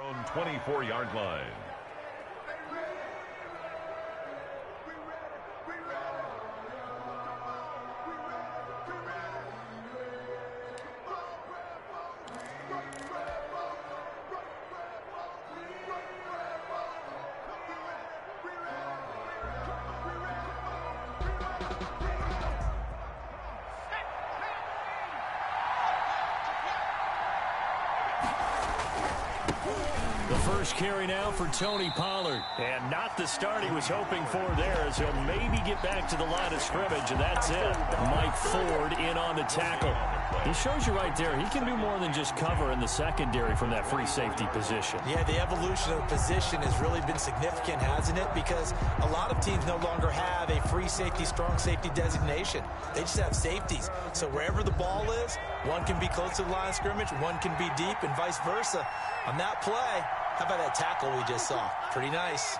Own 24-yard line. First carry now for Tony Pollard. And not the start he was hoping for there, as he'll maybe get back to the line of scrimmage, and that's it. Mike Ford in on the tackle. He shows you right there, he can do more than just cover in the secondary from that free safety position. Yeah, the evolution of the position has really been significant, hasn't it? Because a lot of teams no longer have a free safety, strong safety designation. They just have safeties. So wherever the ball is, one can be close to the line of scrimmage, one can be deep, and vice versa. On that play, how about that tackle we just saw? Pretty nice.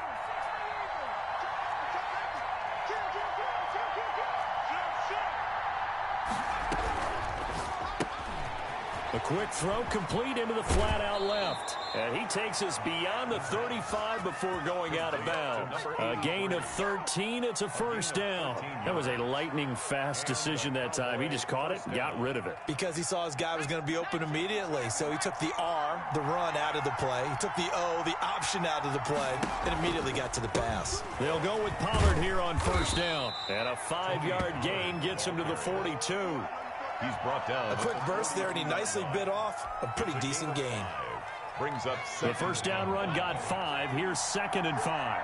A quick throw complete into the flat out left. And he takes us beyond the 35 before going out of bounds. A gain of 13. It's a first down. That was a lightning fast decision that time. He just caught it and got rid of it. Because he saw his guy was going to be open immediately. So he took the R, the run, out of the play. He took the O, the option, out of the play, and immediately got to the pass. They'll go with Pollard here on first down. And a 5-yard gain gets him to the 42. He's brought down. A quick burst there, and he nicely bit off a pretty decent gain. Brings up the first down run got 5. Here's 2nd and 5.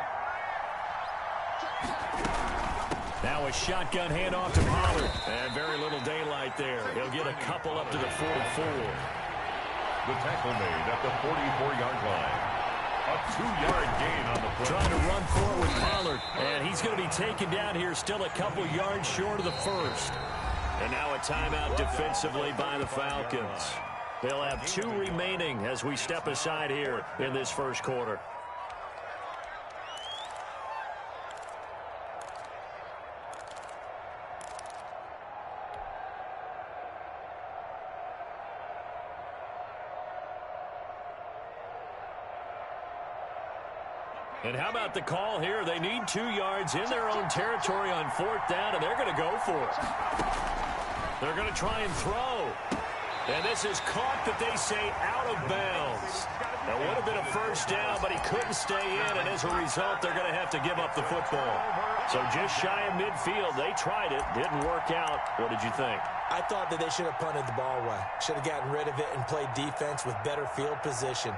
Now a shotgun handoff to Pollard. And very little daylight there. He'll get a couple up to the 44. The tackle made at the 44-yard line. A 2-yard gain on the play. Trying to run forward with Pollard. And he's going to be taken down here, still a couple yards short of the first. And now a timeout defensively by the Falcons. They'll have 2 remaining as we step aside here in this first quarter. And how about the call here? They need 2 yards in their own territory on 4th down, and they're going to go for it. They're going to try and throw. And this is caught, but they say out of bounds. That would have been a first down, but he couldn't stay in, and as a result, they're going to have to give up the football. So just shy of midfield. They tried it. Didn't work out. What did you think? I thought that they should have punted the ball away. Should have gotten rid of it and played defense with better field position.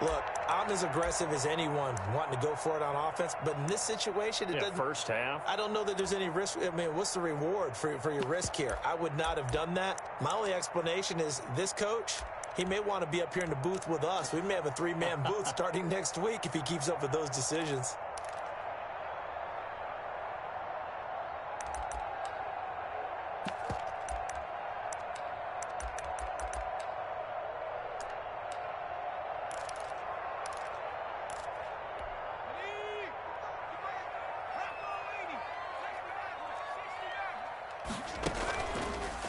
Look, I'm as aggressive as anyone wanting to go for it on offense, but in this situation, it doesn't. First half. I don't know that there's any risk. I mean, what's the reward for your risk here? I would not have done that. My only explanation is this coach, he may want to be up here in the booth with us. We may have a 3-man booth starting next week if he keeps up with those decisions.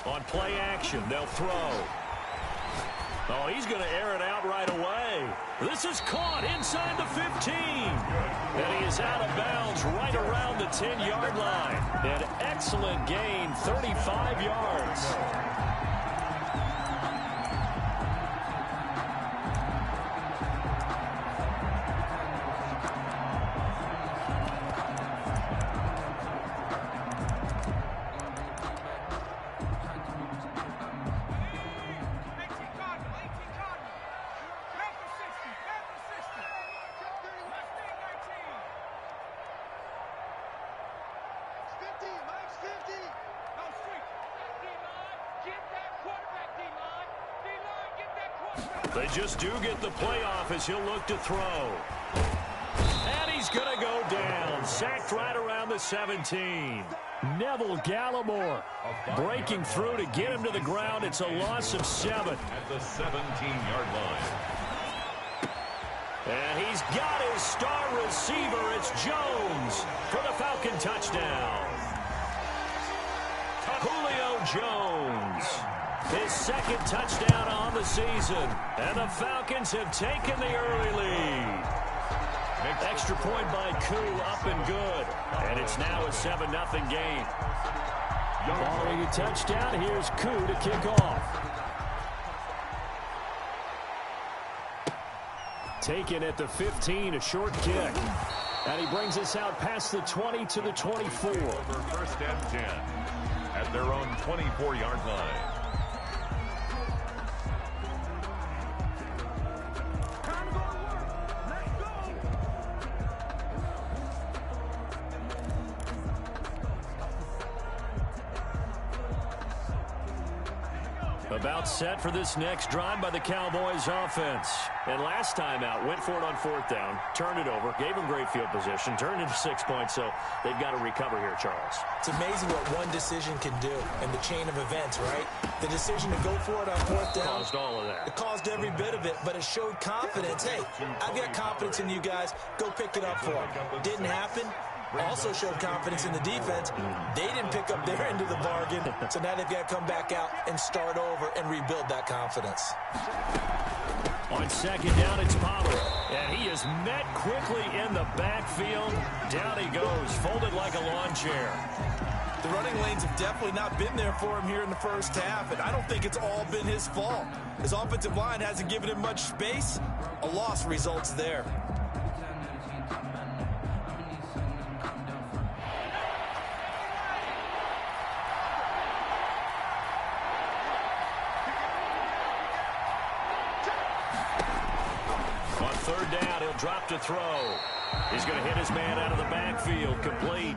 On play action, they'll throw. Oh, he's going to air it out right away. This is caught inside the 15. And he is out of bounds right around the 10-yard line. An excellent gain, 35 yards. They just do get the playoff as he'll look to throw. And he's going to go down. Sacked right around the 17. Neville Gallimore breaking through to get him to the ground. It's a loss of 7. At the 17-yard line. And he's got his star receiver. It's Jones for the Falcon touchdown. Julio Jones. His second touchdown on the season. And the Falcons have taken the early lead. Extra point by Koo, up and good. And it's now a 7-0 game. Following a touchdown, here's Koo to kick off. Taken at the 15, a short kick. And he brings us out past the 20 to the 24. First and 10 at their own 24-yard line. About set for this next drive by the Cowboys offense. And last time out, went for it on fourth down, turned it over, gave them great field position, turned into 6 points, so they've got to recover here, Charles. It's amazing what one decision can do in the chain of events, right? The decision to go for it on fourth down. Caused all of that. It caused every bit of it, but it showed confidence. Hey, I've got confidence in you guys. Go pick it up for them. Didn't happen. Also showed confidence in the defense. They didn't pick up their end of the bargain, so now they've got to come back out and start over and rebuild that confidence. On second down, it's Pollard, and he is met quickly in the backfield. Down he goes, folded like a lawn chair. The running lanes have definitely not been there for him here in the first half, and I don't think it's all been his fault. His offensive line hasn't given him much space. A loss results there. Third down, he'll drop to throw. He's going to hit his man out of the backfield, complete.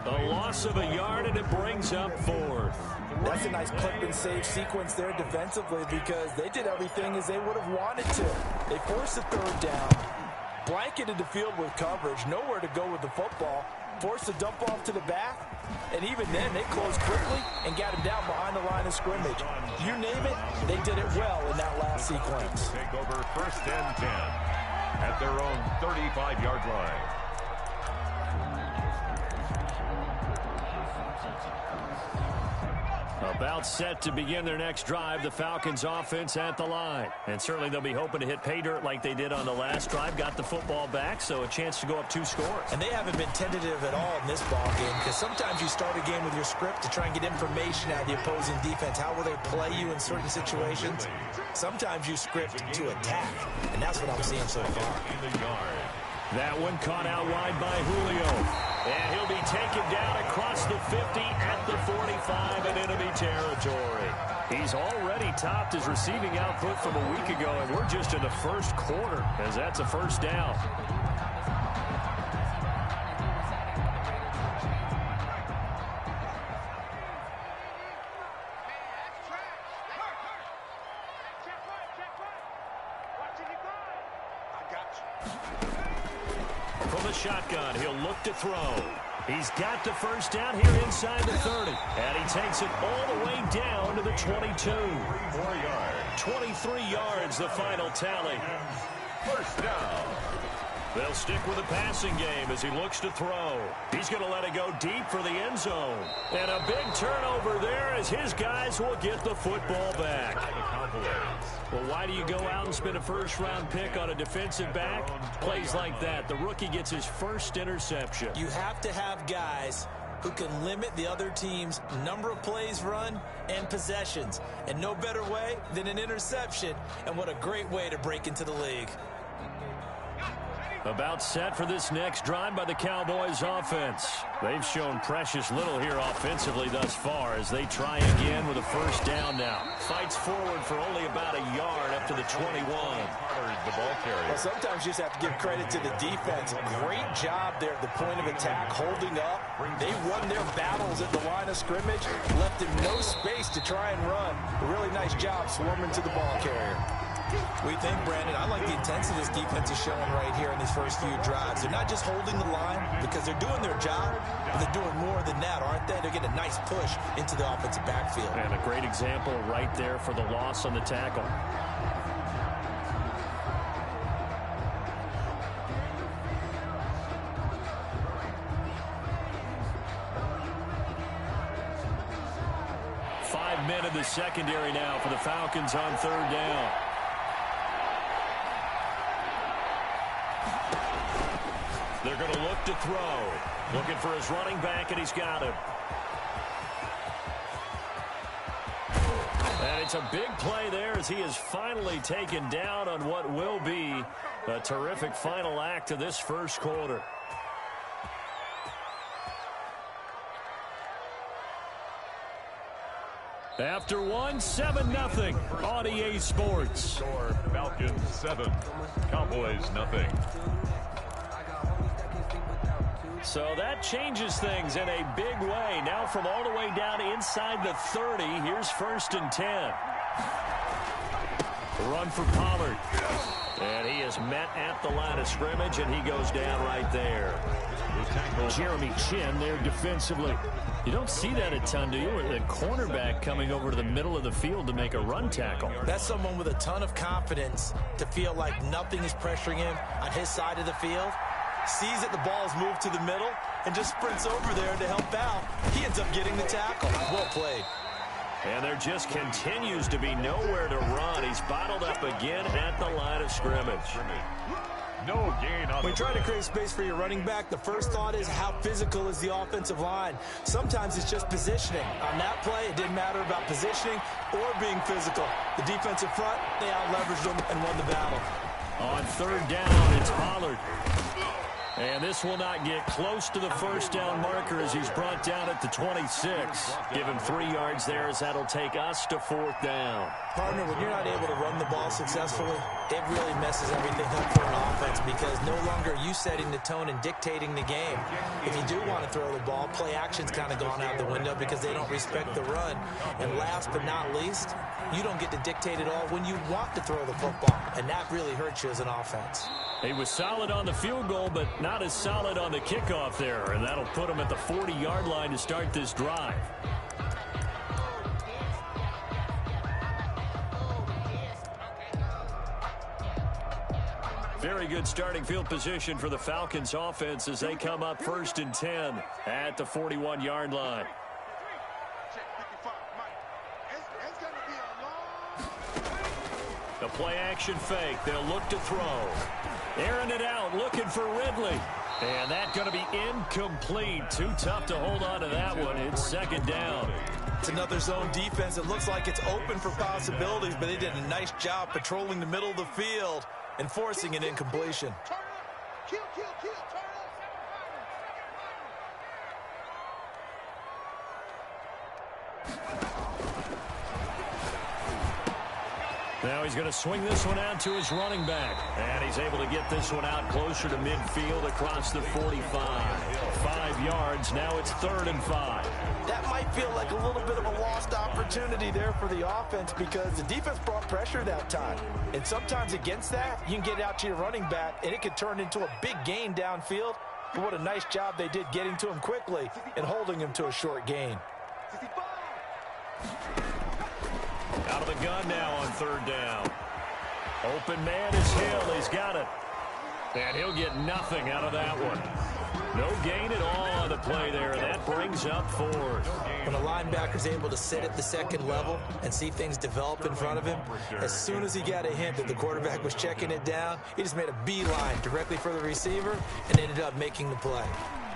A loss of a yard, and it brings up fourth. That's a nice clip and save sequence there defensively because they did everything as they would have wanted to. They forced the third down, blanketed the field with coverage, nowhere to go with the football, forced to dump off to the back, and even then they closed quickly and got him down behind the line of scrimmage. You name it, they did it well in that last sequence. Take over first and 10 at their own 35-yard line. About set to begin their next drive, the Falcons offense at the line. And certainly they'll be hoping to hit pay dirt like they did on the last drive. Got the football back, so a chance to go up 2 scores. And they haven't been tentative at all in this ball game because sometimes you start a game with your script to try and get information out of the opposing defense. How will they play you in certain situations? Sometimes you script to attack, and that's what I'm seeing so far. That one caught out wide by Julio. And he'll be taken down across the 50 at the 45 in enemy territory. He's already topped his receiving output from a week ago, and we're just in the first quarter as that's a first down. From the shotgun, he'll look to throw. He's got the first down here inside the 30. And he takes it all the way down to the 22. 23 yards, the final tally. First down. They'll stick with the passing game as he looks to throw. He's going to let it go deep for the end zone. And a big turnover there as his guys will get the football back. Well, why do you go out and spend a first-round pick on a defensive back? Plays like that. The rookie gets his first interception. You have to have guys who can limit the other team's number of plays run and possessions. And no better way than an interception. And what a great way to break into the league. About set for this next drive by the Cowboys offense. They've shown precious little here offensively thus far as they try again with a first down now. Fights forward for only about a yard up to the 21. The ball carrier. Well, sometimes you just have to give credit to the defense. Great job there at the point of attack, holding up. They won their battles at the line of scrimmage, left him no space to try and run. A really nice job swarming to the ball carrier. We think, Brandon, I like the intensity this defense is showing right here in these first few drives. They're not just holding the line because they're doing their job, but they're doing more than that, aren't they? They're getting a nice push into the offensive backfield. And a great example right there for the loss on the tackle. men in the secondary now for the Falcons on third down. They're going to look to throw. Looking for his running back, and he's got him. And it's a big play there as he is finally taken down on what will be a terrific final act of this first quarter. After 7-0 on EA Sports. Score Falcons 7, Cowboys 0. So that changes things in a big way. Now from all the way down inside the 30, here's 1st and 10. Run for Pollard. And he is met at the line of scrimmage, and he goes down right there. Jeremy Chin there defensively. You don't see that a ton, do you? The cornerback coming over to the middle of the field to make a run tackle. That's someone with a ton of confidence to feel like nothing is pressuring him on his side of the field. Sees that the ball's moved to the middle and just sprints over there to help out. He ends up getting the tackle. Well played. And there just continues to be nowhere to run. He's bottled up again at the line of scrimmage. No gain on. When you try to create space for your running back, the first thought is how physical is the offensive line. Sometimes it's just positioning. On that play, it didn't matter about positioning or being physical. The defensive front, they out-leveraged them and won the battle. On third down, it's Pollard. And this will not get close to the first down marker as he's brought down at the 26. Give him 3 yards there as that'll take us to 4th down. Partner, when you're not able to run the ball successfully, it really messes everything up for an offense because no longer are you setting the tone and dictating the game. If you do want to throw the ball, play action's kind of gone out the window because they don't respect the run. And last but not least, you don't get to dictate it all when you want to throw the football. And that really hurts you as an offense. He was solid on the field goal, but not as solid on the kickoff there. And that'll put him at the 40-yard line to start this drive. Very good starting field position for the Falcons offense as they come up 1st and 10 at the 41-yard line. The play action fake. They'll look to throw. Airing it out, looking for Ridley. And that's going to be incomplete. Too tough to hold on to that one. It's 2nd down. It's another zone defense. It looks like it's open for possibilities, but they did a nice job patrolling the middle of the field and forcing an incompletion. Now he's going to swing this one out to his running back. And he's able to get this one out closer to midfield across the 45. 5 yards. Now it's 3rd and 5. That might feel like a little bit of a lost opportunity there for the offense because the defense brought pressure that time. And sometimes against that, you can get out to your running back, and it could turn into a big gain downfield. But what a nice job they did getting to him quickly and holding him to a short gain. Out of the gun now on 3rd down. Open man is Hill. He's got it. And he'll get nothing out of that one. No gain at all on the play there. That brings up 4th. When a linebacker's able to sit at the 2nd level and see things develop in front of him, as soon as he got a hint that the quarterback was checking it down, he just made a beeline directly for the receiver and ended up making the play.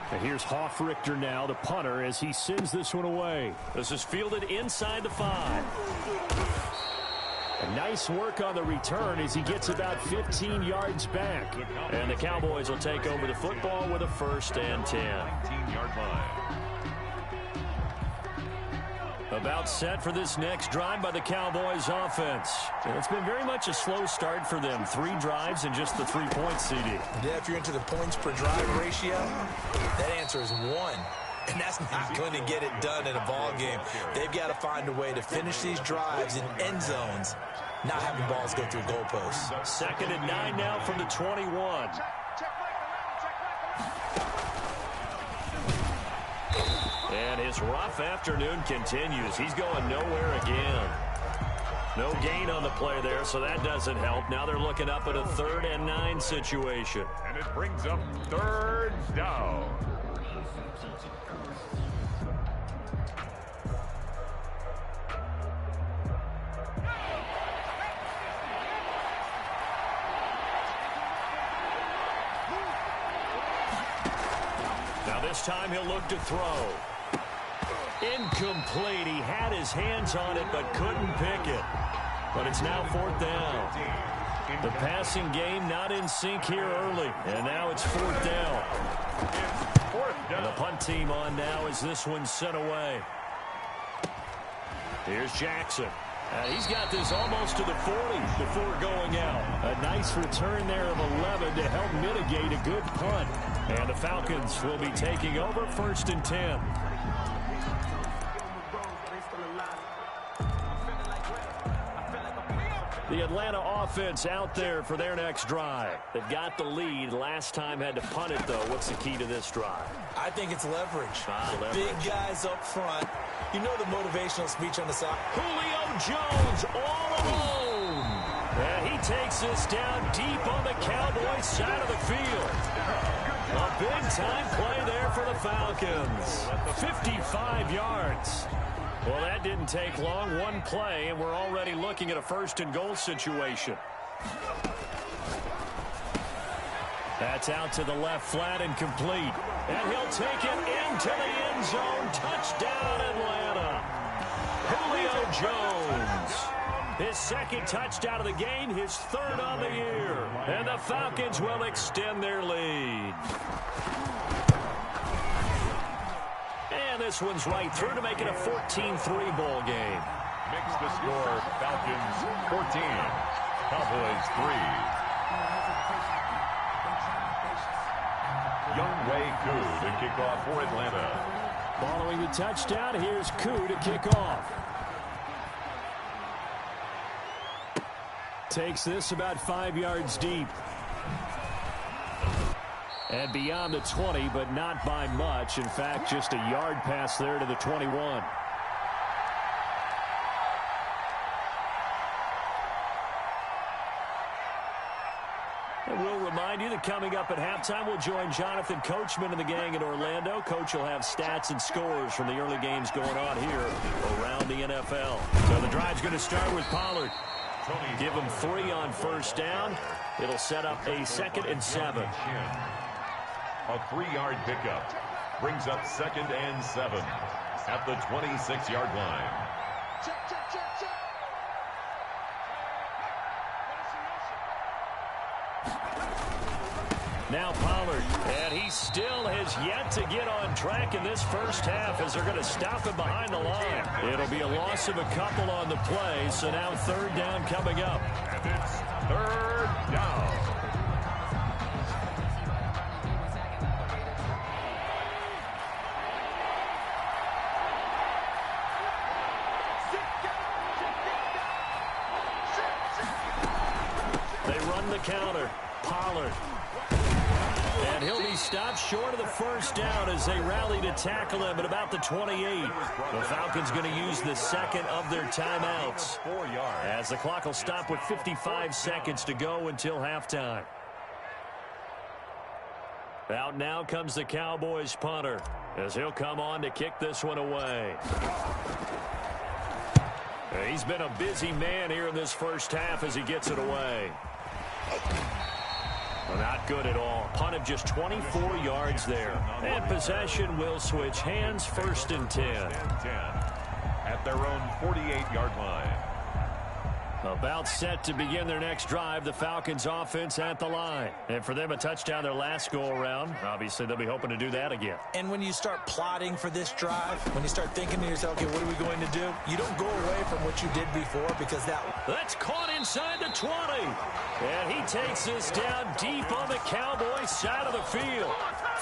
And here's Hoffrichter now, the punter, as he sends this one away. This is fielded inside the 5. A nice work on the return as he gets about 15 yards back. And the Cowboys will take over the football with a 1st and 10. 19-yard line. About set for this next drive by the Cowboys offense. And it's been very much a slow start for them. 3 drives and just the 3 points, CD. Yeah, if you're into the points per drive ratio, that answer is 1. And that's not going to get it done in a ball game. They've got to find a way to finish these drives in end zones, not having balls go through goalposts. 2nd and 9 now from the 21. And his rough afternoon continues. He's going nowhere again. No gain on the play there, so that doesn't help. Now they're looking up at a 3rd and 9 situation. And it brings up 3rd down. This time he'll look to throw. Incomplete. He had his hands on it but couldn't pick it. But it's now 4th down. The passing game not in sync here early. And now it's 4th down. And the punt team on now as this one's sent away. Here's Jackson. He's got this almost to the 40 before going out. A nice return there of 11 to help mitigate a good punt. And the Falcons will be taking over 1st and 10. The Atlanta offense out there for their next drive. They've got the lead. Last time had to punt it, though. What's the key to this drive? I think it's leverage. Leverage. Big guys up front. You know the motivational speech on the side. Julio Jones all alone. And he takes this down deep on the Cowboys side of the field. A big-time play there for the Falcons. 55 yards. Well, that didn't take long. One play, and we're already looking at a 1st and goal situation. That's out to the left flat and complete. And he'll take it into the end zone. Touchdown, Atlanta. Julio Jones. His 2nd touchdown of the game, his 3rd on the year. And the Falcons will extend their lead. And this one's right through to make it a 14-3 ball game. Makes the score Falcons 14, Cowboys 3. Younghoe Koo to kick off for Atlanta. Following the touchdown, here's Koo to kick off. Takes this about 5 yards deep. And beyond the 20, but not by much. In fact, just a yard pass there to the 21. And we'll remind you that coming up at halftime, we'll join Jonathan Coachman and the gang in Orlando. Coach will have stats and scores from the early games going on here around the NFL. So the drive's going to start with Pollard. Give him 3 on 1st down. It'll set up a 2nd and 7. A 3-yard pickup brings up 2nd and 7 at the 26-yard line. Now Pollard, and he still has yet to get on track in this first half as they're going to stop him behind the line. It'll be a loss of a couple on the play, so now 3rd down coming up. And it's 3rd down. They run the counter. Pollard. And he'll be stopped short of the 1st down as they rally to tackle him at about the 28. The Falcons going to use the 2nd of their timeouts. 4 yards. As the clock will stop with 55 seconds to go until halftime. Out now comes the Cowboys punter as he'll come on to kick this one away. He's been a busy man here in this first half as he gets it away. Well, not good at all. Punt of just 24 yards there. And possession will switch hands, 1st and 10. At their own 48-yard line. About set to begin their next drive, the Falcons offense at the line. And for them, a touchdown their last go-around. Obviously, they'll be hoping to do that again. And when you start plotting for this drive, when you start thinking to yourself, okay, what are we going to do? You don't go away from what you did before because That's caught inside the 20. And he takes this down deep on the Cowboys side of the field.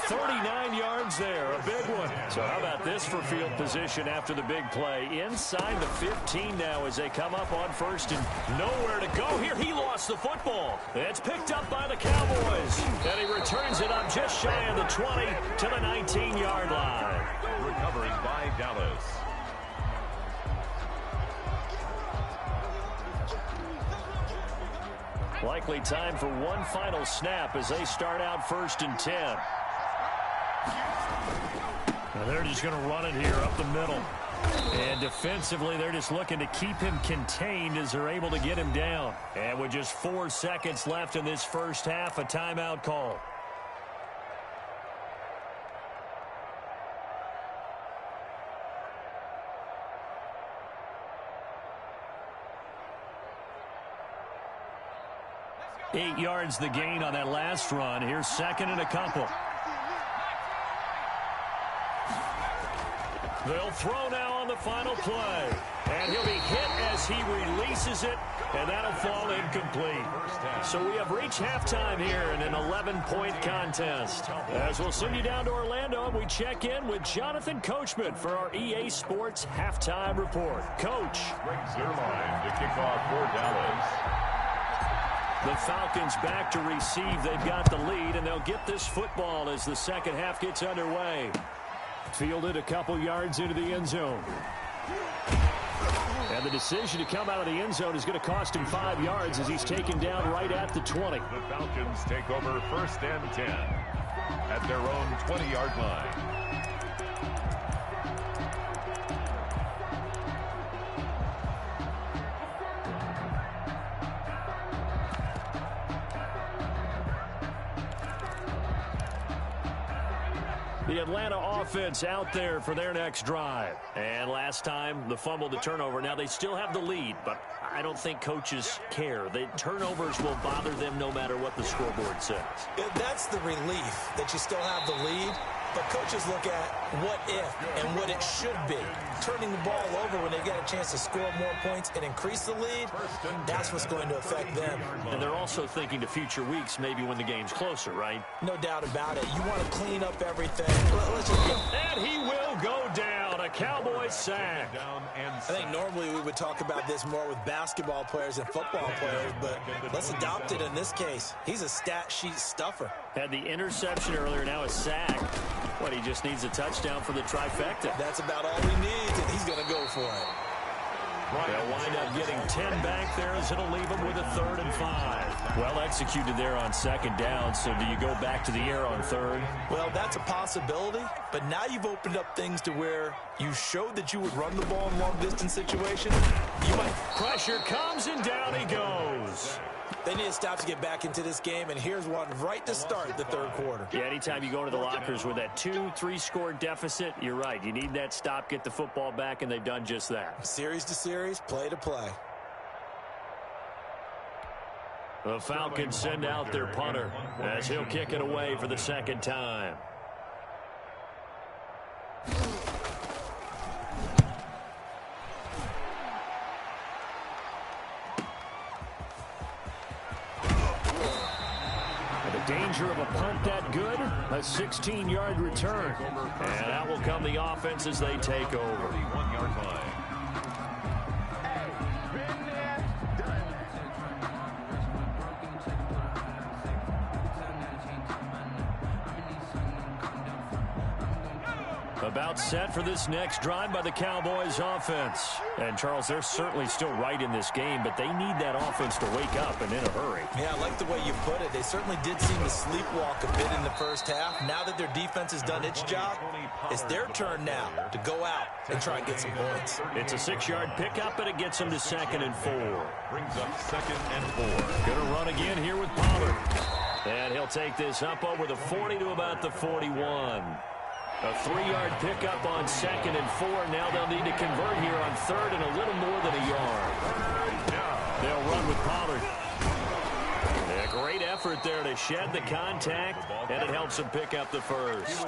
39 yards there, a big one. So how about this for field position after the big play? Inside the 15 now as they come up on 1st and nowhere to go here. He lost the football. It's picked up by the Cowboys. And he returns it up just shy of the 20 to the 19-yard line. Recovered by Dallas. Likely time for one final snap as they start out 1st and 10. Now they're just going to run it here up the middle. And defensively, they're just looking to keep him contained as they're able to get him down. And with just 4 seconds left in this first half, a timeout call. 8 yards the gain on that last run. Here's second and a couple. They'll throw now on the final play. And he'll be hit as he releases it, and that'll fall incomplete. So we have reached halftime here in an 11-point contest. As we'll send you down to Orlando, we check in with Jonathan Coachman for our EA Sports Halftime Report. Coach. Brings their line to kick off for Dallas. The Falcons back to receive. They've got the lead, and they'll get this football as the second half gets underway. Fielded a couple yards into the end zone. And the decision to come out of the end zone is going to cost him 5 yards as he's taken down right at the 20. The Falcons take over 1st and 10 at their own 20-yard line. The Atlanta offense out there for their next drive. And last time, the fumble to turnover. Now, they still have the lead, but I don't think coaches care. The turnovers will bother them no matter what the scoreboard says. That's the relief that you still have the lead. But coaches look at what if and what it should be. Turning the ball over when they get a chance to score more points and increase the lead, that's what's going to affect them. And they're also thinking to future weeks, maybe when the game's closer, right? No doubt about it. You want to clean up everything. Let's just go. And he will go down. A Cowboys sack. I think normally we would talk about this more with basketball players and football players, but let's adopt it in this case. He's a stat sheet stuffer. Had the interception earlier, now a sack. What, he just needs a touchdown for the trifecta. That's about all he needs, and he's going to go for it. They'll wind up getting 10 back there as it'll leave them with a 3rd and 5. Well executed there on 2nd down, so do you go back to the air on 3rd? Well, that's a possibility, but now you've opened up things to where you showed that you would run the ball in long-distance situations. You might. Pressure comes, and down he goes. They need to stop to get back into this game, and here's one right to start the 3rd quarter. Yeah, anytime you go to the lockers with that 2-3 score deficit, you're right. You need that stop, get the football back, and they've done just that. Series to series, play to play. The Falcons send out their punter as he'll kick it away for the 2nd time. Danger of a punt that good, a 16-yard return. And that will come the offense as they take over. 1-yard line. About set for this next drive by the Cowboys offense. And, Charles, they're certainly still right in this game, but they need that offense to wake up and in a hurry. Yeah, I like the way you put it. They certainly did seem to sleepwalk a bit in the first half. Now that their defense has done its job, it's their turn now to go out and try and get some points. It's a 6-yard pickup, and it gets them to 2nd and 4. Brings up 2nd and 4. Going to run again here with Pollard. And he'll take this up over the 40 to about the 41. A 3-yard pickup on 2nd and 4. Now they'll need to convert here on 3rd and a little more than a yard. They'll run with Pollard. A great effort there to shed the contact, and it helps them pick up the first.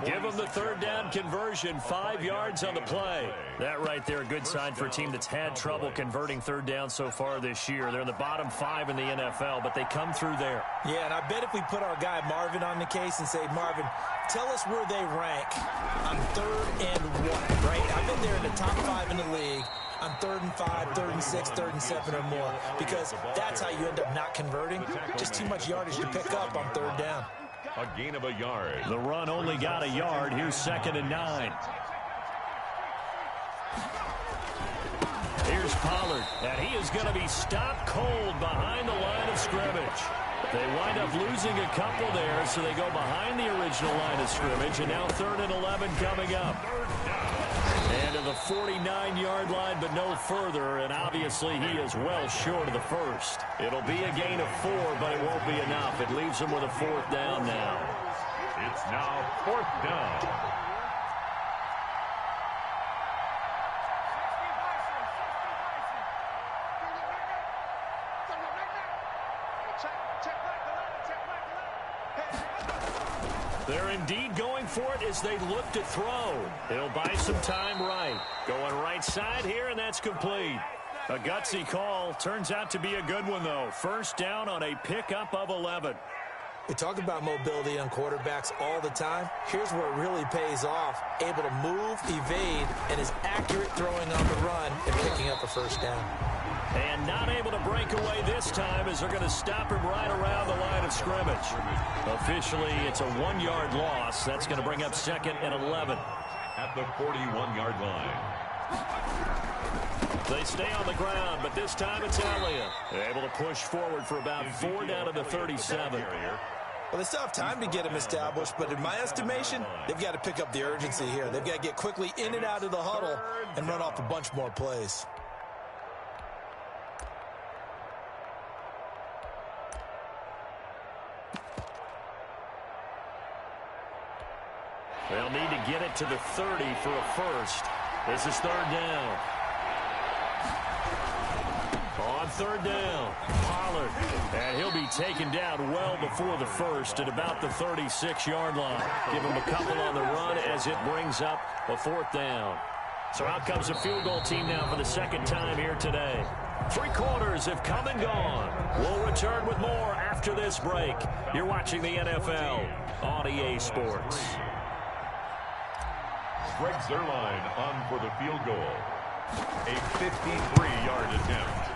Give them the 3rd down conversion, 5 yards on the play. That right there, a good sign for a team that's had trouble converting 3rd down so far this year. They're in the bottom 5 in the NFL, but they come through there. Yeah, and I bet if we put our guy Marvin on the case and say, Marvin, tell us where they rank on 3rd and 1, right? I've been there in the top 5 in the league on 3rd and 5, 3rd and 6, 3rd and 7 or more, because that's how you end up not converting. Just too much yardage to pick up on 3rd down. A gain of a yard. The run only got a yard. Here's 2nd and 9. Here's Pollard, and he is going to be stopped cold behind the line of scrimmage. They wind up losing a couple there, so they go behind the original line of scrimmage, and now 3rd and 11 coming up. And to the 49-yard line, but no further, and obviously he is well short of the first. It'll be a gain of 4, but it won't be enough. It leaves him with a 4th down now. It's now 4th down. They're indeed going for it as they look to throw. He'll buy some time right. Going right side here, and that's complete. A gutsy call. Turns out to be a good one, though. First down on a pickup of 11. We talk about mobility on quarterbacks all the time. Here's where it really pays off. Able to move, evade, and is accurate throwing on the run and picking up a first down. And not able to break away this time as they're going to stop him right around the line of scrimmage. Officially, it's a 1-yard loss. That's going to bring up 2nd and 11. At the 41-yard line. They stay on the ground, but this time it's Elliott. They're able to push forward for about 4 down to the 37. Well, they still have time to get him established, but in my estimation, they've got to pick up the urgency here. They've got to get quickly in and out of the huddle and run off a bunch more plays. They'll need to get it to the 30 for a first. This is 3rd down. On 3rd down, Pollard. And he'll be taken down well before the first at about the 36-yard line. Give him a couple on the run as it brings up a 4th down. So out comes the field goal team now for the 2nd time here today. 3 quarters have come and gone. We'll return with more after this break. You're watching the NFL on EA Sports. Greg Zuerlein on for the field goal. A 53-yard attempt.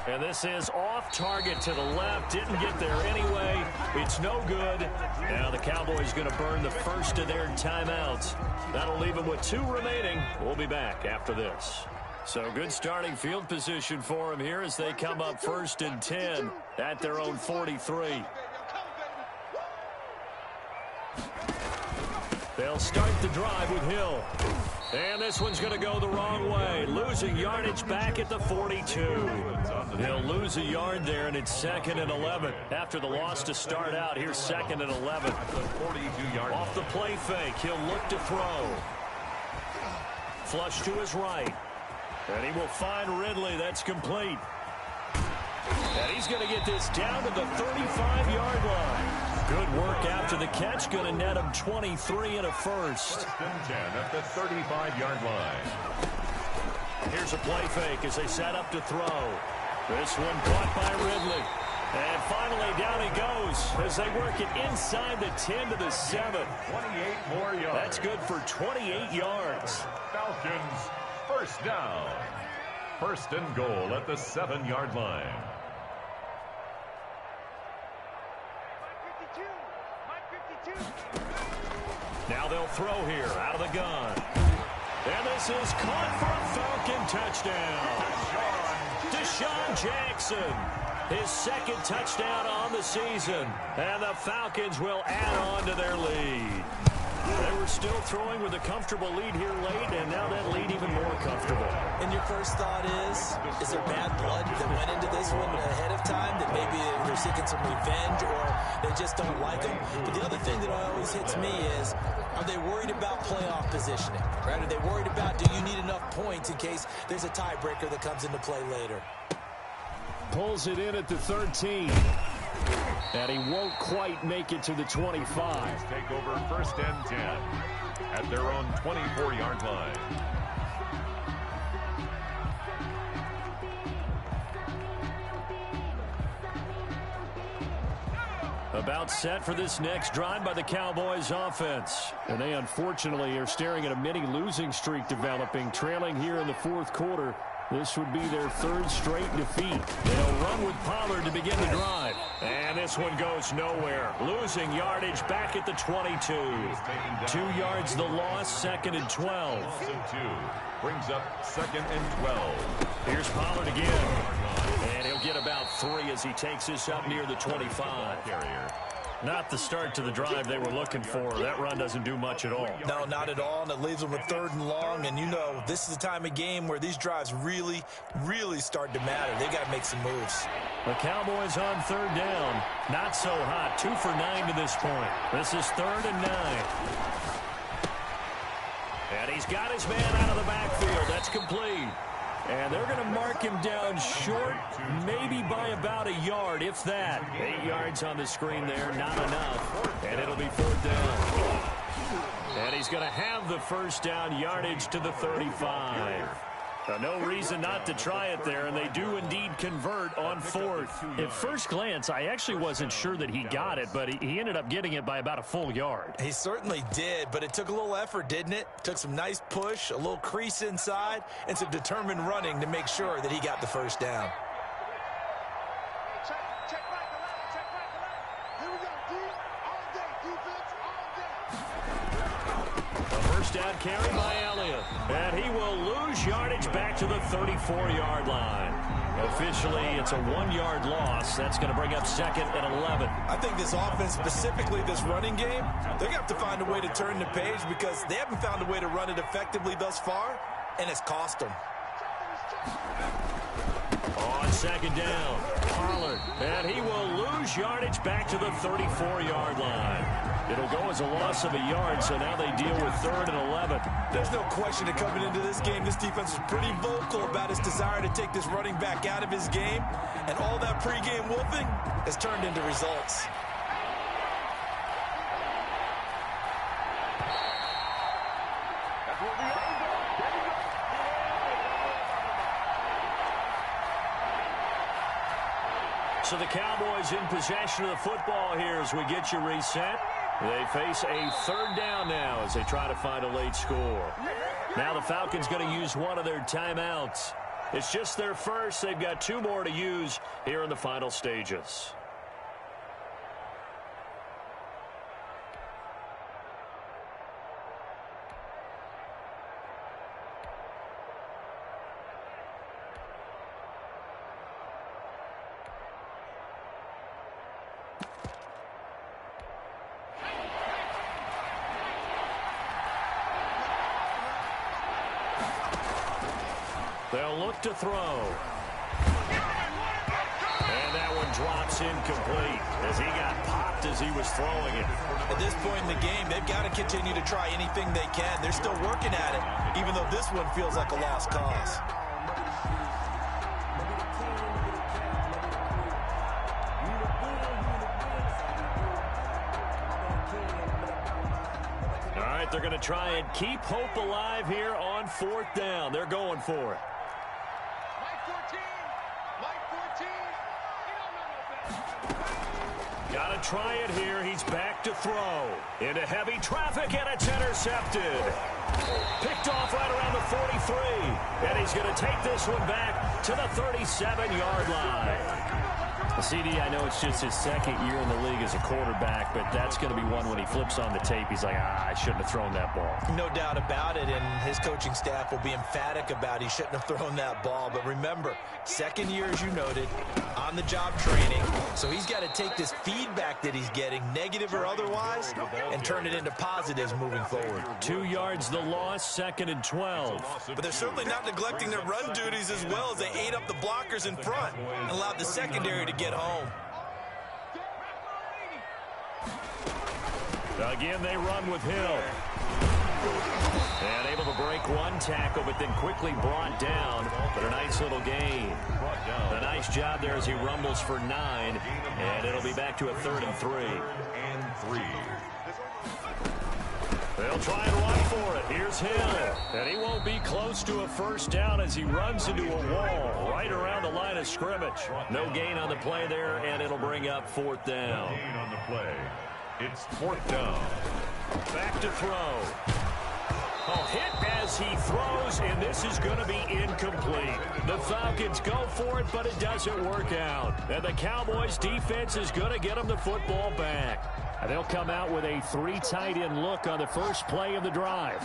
And this is off target to the left. Didn't get there anyway. It's no good. Now the Cowboys going to burn the first of their timeouts. That'll leave them with 2 remaining. We'll be back after this. So good starting field position for them here as they come up 1st and 10 at their own 43. They'll start the drive with Hill. And this one's going to go the wrong way. Losing yardage back at the 42. They'll lose a yard there, and it's 2nd and 11. After the loss to start out, here's 2nd and 11. Off the play fake, he'll look to throw. Flush to his right. And he will find Ridley. That's complete. And he's going to get this down to the 35-yard line. Good work after the catch. Going to net him 23 and a first. 1st and 10 at the 35-yard line. Here's a play fake as they set up to throw. This one caught by Ridley. And finally down he goes as they work it inside the 10 to the 7. 28 more yards. That's good for 28 yards. Falcons first down. 1st and goal at the 7-yard line. Now they'll throw here out of the gun. And this is caught for a Falcon touchdown. Deshaun Jackson, his 2nd touchdown on the season. And the Falcons will add on to their lead. They were still throwing with a comfortable lead here late, and now that lead even more comfortable. And your first thought is there bad blood that went into this one ahead of time, that maybe they're seeking some revenge or they just don't like them? But the other thing that always hits me is, are they worried about playoff positioning? Right? Are they worried about, do you need enough points in case there's a tiebreaker that comes into play later? Pulls it in at the 13. And he won't quite make it to the 25. Take over 1st and 10 at their own 24-yard line. About set for this next drive by the Cowboys offense. And they unfortunately are staring at a mini losing streak developing, trailing here in the 4th quarter. This would be their 3rd straight defeat. They'll run with Pollard to begin the drive. And this one goes nowhere. Losing yardage back at the 22. 2 yards the loss, 2nd and 12. Loss of 2 brings up 2nd and 12. Here's Pollard again. And he'll get about 3 as he takes this up near the 25. Carrier. Not the start to the drive they were looking for. That run doesn't do much at all. No, not at all, and it leaves them with 3rd and long. And you know, this is the time of game where these drives really, really start to matter. They got to make some moves. The Cowboys on 3rd down. Not so hot. 2 for 9 to this point. This is 3rd and 9. And he's got his man out of the backfield. That's complete. And they're going to mark him down short, maybe by about a yard, if that. 8 yards on the screen there, not enough. And it'll be 4th down. And he's going to have the first down, yardage to the 35. No reason not to try it there, and they do indeed convert on 4th. At first glance, I actually wasn't sure that he got it, but he ended up getting it by about a full yard. He certainly did, but it took a little effort, didn't it? Took some nice push, a little crease inside, and some determined running to make sure that he got the first down. Down carry by Elliott. And he will lose yardage back to the 34-yard line. Officially, it's a 1-yard loss. That's going to bring up 2nd and 11. I think this offense, specifically this running game, they're going to have to find a way to turn the page because they haven't found a way to run it effectively thus far, and it's cost them. On 2nd down, Pollard. And he will lose yardage back to the 34-yard line. It'll go as a loss of a yard, so now they deal with 3rd and 11. There's no question that coming into this game, this defense was pretty vocal about its desire to take this running back out of his game, and all that pregame wolfing has turned into results. So the Cowboys in possession of the football here as we get you reset. They face a 3rd down now as they try to find a late score. Now the Falcons going to use one of their timeouts. It's just their first. They've got 2 more to use here in the final stages. They'll look to throw. And that one drops incomplete as he got popped as he was throwing it. At this point in the game, they've got to continue to try anything they can. They're still working at it, even though this one feels like a lost cause. All right, they're going to try and keep hope alive here on 4th down. They're going for it. Got to try it here. He's back to throw. Into heavy traffic, and it's intercepted. Picked off right around the 43. And he's going to take this one back to the 37-yard line. CD, I know it's just his 2nd year in the league as a quarterback, but that's going to be one when he flips on the tape. He's like, I shouldn't have thrown that ball. No doubt about it, and his coaching staff will be emphatic about he shouldn't have thrown that ball. But remember, 2nd year, as you noted, on-the-job training. So he's got to take this feedback that he's getting, negative or otherwise, and turn it into positives moving forward. 2 yards the loss, 2nd and 12. But they're certainly not neglecting their run duties as well as they ate up the blockers in front and allowed the secondary to get home. Again, they run with Hill. And able to break one tackle, but then quickly brought down. But a nice little gain. A nice job there as he rumbles for 9. And it'll be back to a 3rd and 3. They'll try and run for it. Here's Hill. And he won't be close to a first down as he runs into a wall right around the line of scrimmage. No gain on the play there, and it'll bring up 4th down. Gain on the play. It's 4th down. Back to throw. Hit as he throws, and this is going to be incomplete. The Falcons go for it, but it doesn't work out. And the Cowboys defense is going to get them the football back. And they'll come out with a 3 tight end look on the first play of the drive.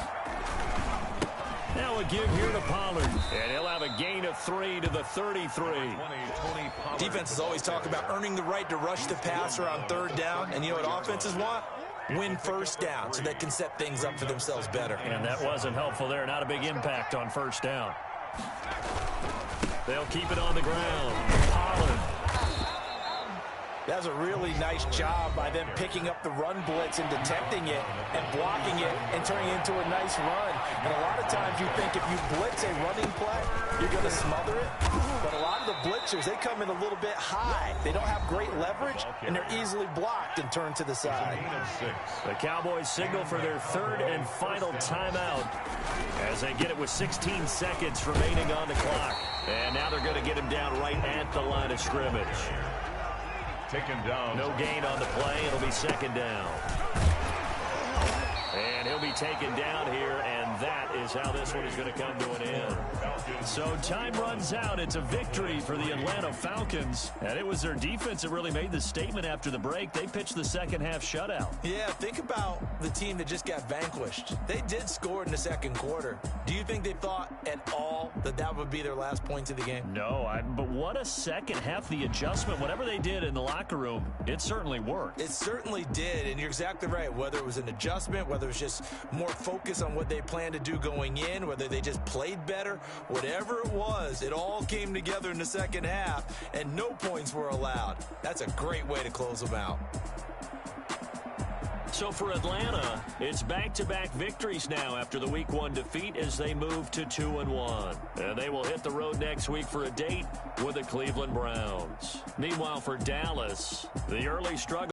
Now a give here to Pollard, and he'll have a gain of 3 to the 33. Defenses always talk about earning the right to rush the passer on 3rd down, and you know what offenses want? Win first down so they can set things up for themselves better. And that wasn't helpful there. Not a big impact on first down. They'll keep it on the ground. Pollard. That was a really nice job by them picking up the run blitz and detecting it and blocking it and turning it into a nice run. And a lot of times you think if you blitz a running play, you're going to smother it. But a lot of the blitzers, they come in a little bit high. They don't have great leverage, and they're easily blocked and turned to the side. The Cowboys signal for their third and final timeout as they get it with 16 seconds remaining on the clock. And now they're going to get him down right at the line of scrimmage. Taken down. No gain on the play. It'll be second down. And he'll be taken down here, and that is how this one is going to come to an end. So time runs out. It's a victory for the Atlanta Falcons, and it was their defense that really made the statement after the break. They pitched the second-half shutout. Yeah, think about the team that just got vanquished. They did score in the second quarter. Do you think they thought at all that that would be their last points of the game? No, but what a second half. The adjustment, whatever they did in the locker room, it certainly worked. It certainly did, and you're exactly right. Whether it was an adjustment, whether it was just more focus on what they planned to do going in, whether they just played better, whatever it was, it all came together in the second half, and no points were allowed. That's a great way to close them out. So for Atlanta, it's back-to-back victories now after the Week 1 defeat as they move to 2-1. And they will hit the road next week for a date with the Cleveland Browns. Meanwhile, for Dallas, the early struggle